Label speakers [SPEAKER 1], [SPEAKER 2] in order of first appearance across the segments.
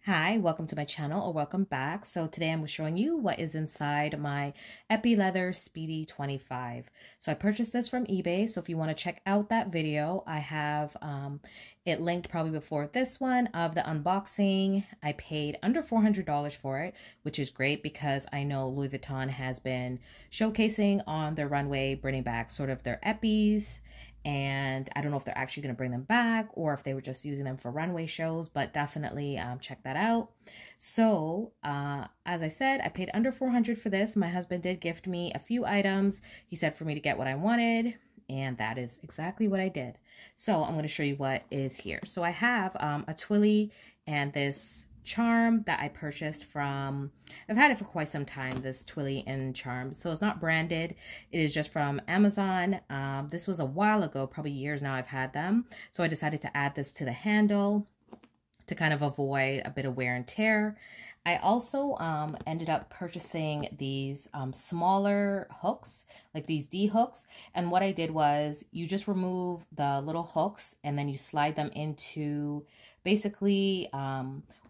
[SPEAKER 1] Hi, welcome to my channel or welcome back. So today I'm showing you what is inside my Epi Leather Speedy 25. So I purchased this from eBay. So if you want to check out that video, I have it linked probably before this one of the unboxing. I paid under $400 for it, which is great because I know Louis Vuitton has been showcasing on their runway, bringing back sort of their Epis. And I don't know if they're actually going to bring them back or if they were just using them for runway shows, but definitely check that out. So as I said, I paid under $400 for this. My husband did gift me a few items. He said for me to get what I wanted, and that is exactly what I did. So I'm going to show you what is here. So I have a Twilly and this charm that I purchased from, I've had it for quite some time, this Twilly and charm. So it's not branded. It is just from Amazon. This was a while ago, probably years now I've had them. So I decided to add this to the handle to kind of avoid a bit of wear and tear. I also ended up purchasing these smaller hooks, like these D hooks. And what I did was you just remove the little hooks and then you slide them into basically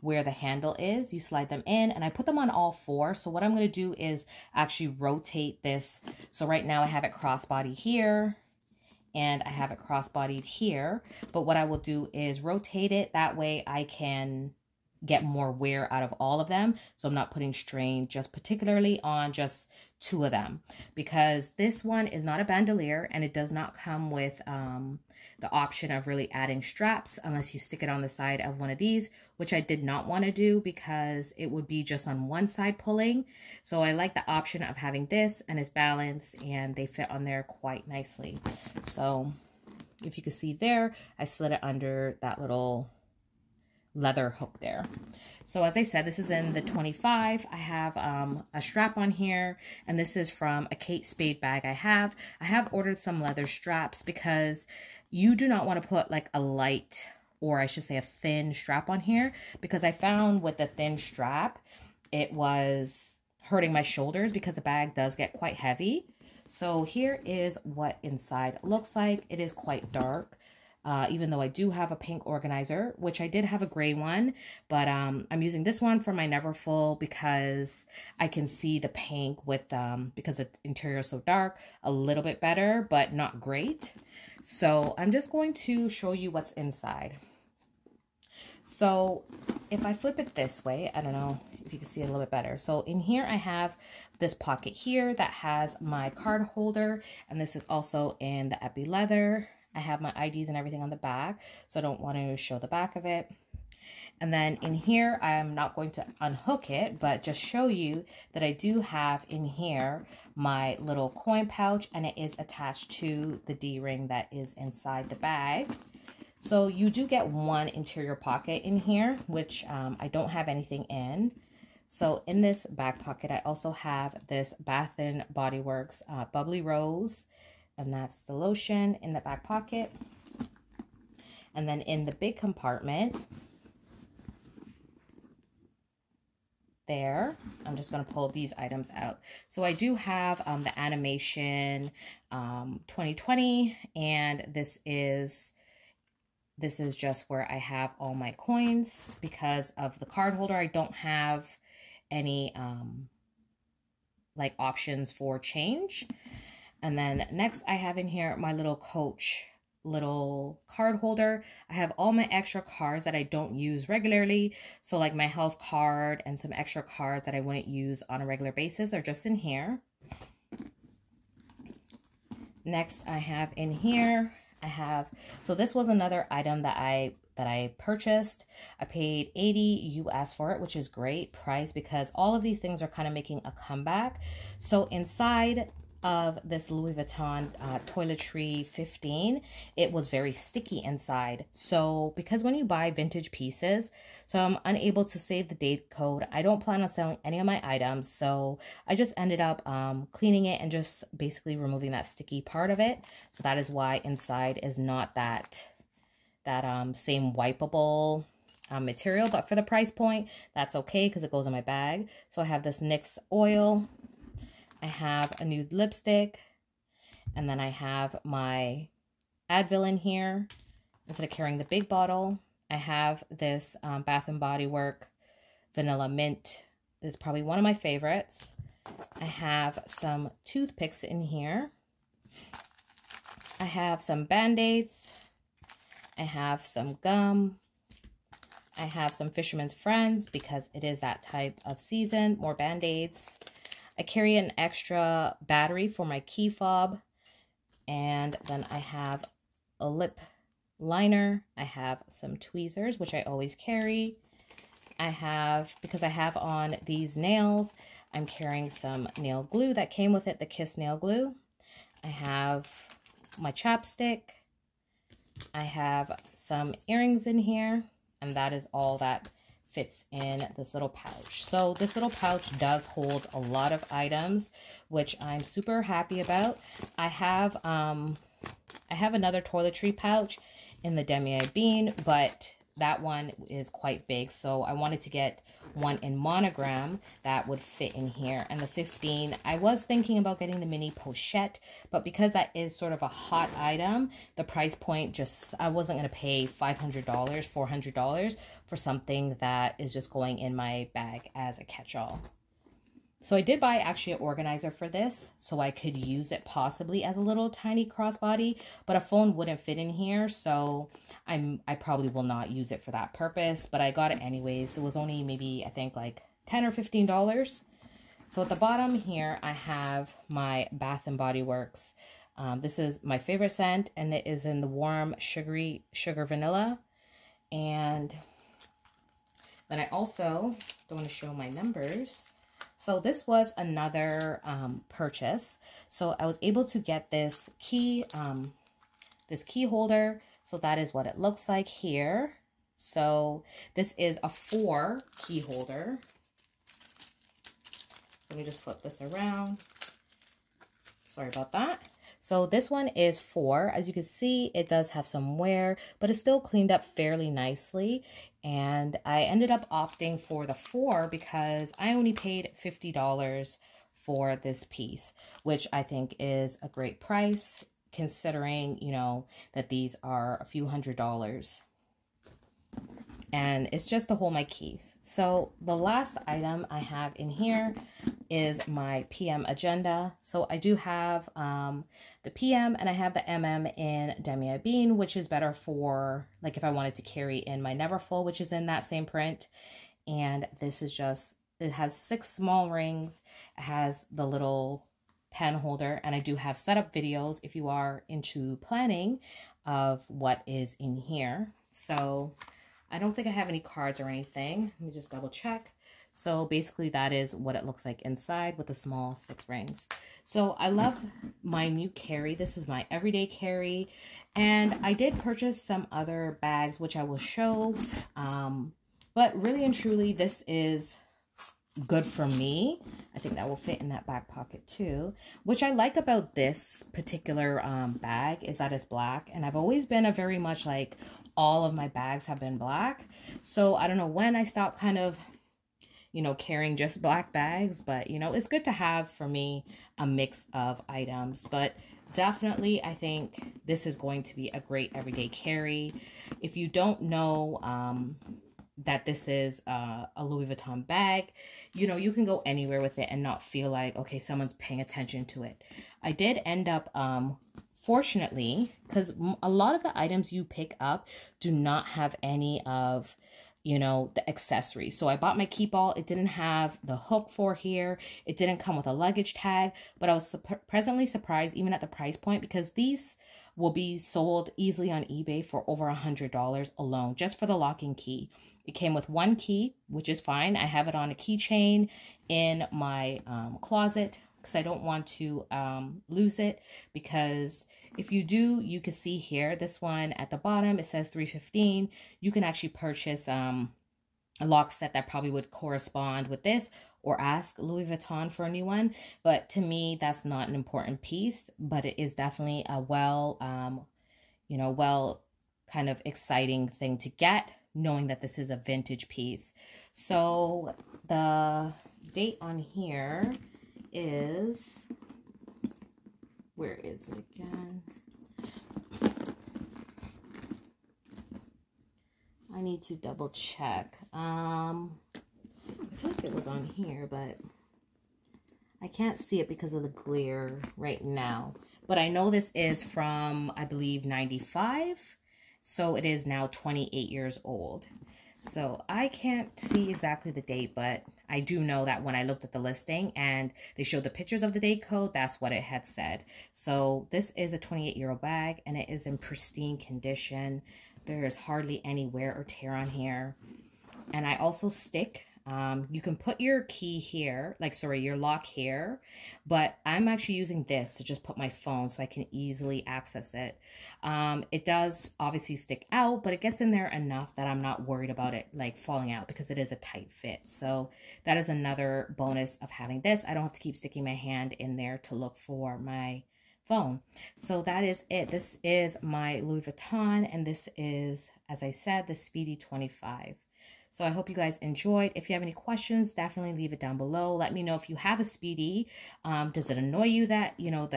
[SPEAKER 1] where the handle is. You slide them in, and I put them on all four. So what I'm going to do is actually rotate this. So right now I have it crossbody here and I have it crossbodied here. But what I will do is rotate it. That way I can get more wear out of all of them. So I'm not putting strain just particularly on just two of them, because this one is not a bandolier and it does not come with the option of really adding straps unless you stick it on the side of one of these, which I did not want to do because it would be just on one side pulling. So I like the option of having this, and it's balanced and they fit on there quite nicely. So if you can see there, I slid it under that little leather hook there. So as I said, this is in the 25. I have a strap on here, and this is from a Kate Spade bag I have. I have ordered some leather straps because you do not want to put like a light, or I should say a thin strap on here, because I found with the thin strap, it was hurting my shoulders because the bag does get quite heavy. So here is what inside looks like. It is quite dark. Even though I do have a pink organizer, which I did have a gray one, but I'm using this one for my Neverfull because I can see the pink with, because the interior is so dark, a little bit better, but not great. So I'm just going to show you what's inside. So if I flip it this way, I don't know if you can see it a little bit better. So in here I have this pocket here that has my card holder, and this is also in the Epi leather. I have my IDs and everything on the back, so I don't want to show the back of it. And then in here, I'm not going to unhook it, but just show you that I do have in here my little coin pouch, and it is attached to the D-ring that is inside the bag. So you do get one interior pocket in here, which I don't have anything in. So in this back pocket, I also have this Bath & Body Works Bubbly Rose, and that's the lotion in the back pocket. And then in the big compartment there, I'm just going to pull these items out. So I do have the animation 2020, and this is just where I have all my coins. Because of the card holder, I don't have any like options for change. And then next I have in here my little Coach little card holder. I have all my extra cards that I don't use regularly. So like my health card and some extra cards that I wouldn't use on a regular basis are just in here. Next I have in here, so this was another item that I purchased. I paid $80 US for it, which is great price because all of these things are kind of making a comeback. So inside of this Louis Vuitton Toiletry 15, it was very sticky inside. So because when you buy vintage pieces, so I'm unable to save the date code. I don't plan on selling any of my items, so I just ended up cleaning it and just basically removing that sticky part of it. So that is why inside is not that same wipeable material, but for the price point, that's okay because it goes in my bag. So I have this NYX oil. I have a nude lipstick, and then I have my Advil in here. Instead of carrying the big bottle, I have this Bath & Body Works Vanilla Mint is probably one of my favorites. I have some toothpicks in here. I have some Band-Aids. I have some gum. I have some Fisherman's Friends because it is that type of season. More Band-Aids. I carry an extra battery for my key fob. And then I have a lip liner. I have some tweezers, which I always carry. I have, because I have on these nails, I'm carrying some nail glue that came with it, the Kiss nail glue. I have my chapstick. I have some earrings in here, and that is all that fits in this little pouch. So this little pouch does hold a lot of items, which I'm super happy about. I have another toiletry pouch in the Demi Bean, but that one is quite big, so I wanted to get one in monogram that would fit in here. And the 15, I was thinking about getting the mini pochette, but because that is sort of a hot item, the price point just, I wasn't going to pay $500, $400 for something that is just going in my bag as a catch-all. So I did buy actually an organizer for this, so I could use it possibly as a little tiny crossbody, but a phone wouldn't fit in here, so I probably will not use it for that purpose, but I got it anyways. It was only maybe, I think, like $10 or $15. So at the bottom here, I have my Bath & Body Works. This is my favorite scent, and it is in the warm sugar vanilla. And then I also don't want to show my numbers. So this was another purchase. So I was able to get this key holder. So that is what it looks like here. So this is a 4 key holder. So let me just flip this around. Sorry about that. So this one is 4. As you can see, it does have some wear, but it's still cleaned up fairly nicely. And I ended up opting for the 4 because I only paid $50 for this piece, which I think is a great price considering, you know, that these are a few $100s. And it's just to hold my keys. So the last item I have in here is my PM agenda. So I do have the PM and I have the MM in Demi Bean, which is better for like if I wanted to carry in my Neverfull, which is in that same print. And this is just, it has 6 small rings. It has the little pen holder, and I do have setup videos if you are into planning of what is in here. So I don't think I have any cards or anything. Let me just double check. So basically that is what it looks like inside with the small 6 rings. So I love my new carry. This is my everyday carry. And I did purchase some other bags, which I will show. But really and truly, this is good for me. I think that will fit in that back pocket too. Which I like about this particular bag is that it's black. And I've always been a very much like, all of my bags have been black. So I don't know when I stopped kind of, you know, carrying just black bags. But, you know, it's good to have, for me, a mix of items. But definitely, I think this is going to be a great everyday carry. If you don't know that this is a Louis Vuitton bag, you know, you can go anywhere with it and not feel like, okay, someone's paying attention to it. I did end up, fortunately, because a lot of the items you pick up do not have any of, you know, the accessories. So I bought my key ball. It didn't have the hook for here. It didn't come with a luggage tag, but I was pleasantly surprised even at the price point because these will be sold easily on eBay for over $100 alone, just for the locking key. It came with 1 key, which is fine. I have it on a keychain in my closet because I don't want to lose it, because if you do, you can see here, this one at the bottom, it says $315. You can actually purchase a lock set that probably would correspond with this, or ask Louis Vuitton for a new one. But to me, that's not an important piece, but it is definitely a well kind of exciting thing to get, knowing that this is a vintage piece. So the date on here is, where is it again? I need to double check. if it was on here, but I can't see it because of the glare right now. But I know this is from, I believe, 95. So it is now 28 years old. So I can't see exactly the date, but I do know that when I looked at the listing and they showed the pictures of the date code, that's what it had said. So this is a 28-year-old bag, and it is in pristine condition. There is hardly any wear or tear on here. And I also stick, you can put your key here, your lock here, but I'm actually using this to just put my phone so I can easily access it. It does obviously stick out, but it gets in there enough that I'm not worried about it like falling out because it is a tight fit. So that is another bonus of having this. I don't have to keep sticking my hand in there to look for my phone. So that is it. This is my Louis Vuitton, and this is, as I said, the Speedy 25. So I hope you guys enjoyed. If you have any questions, definitely leave it down below. Let me know if you have a Speedy. Does it annoy you that, you know,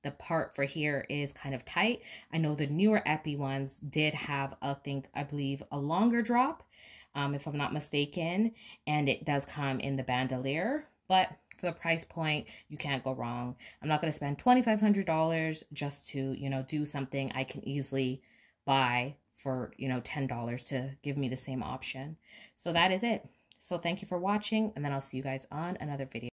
[SPEAKER 1] the part for here is kind of tight? I know the newer Epi ones did have, I believe, a longer drop, if I'm not mistaken. And it does come in the bandolier. But for the price point, you can't go wrong. I'm not going to spend $2,500 just to, you know, do something I can easily buy for, you know, $10 to give me the same option. So that is it. So thank you for watching, and then I'll see you guys on another video.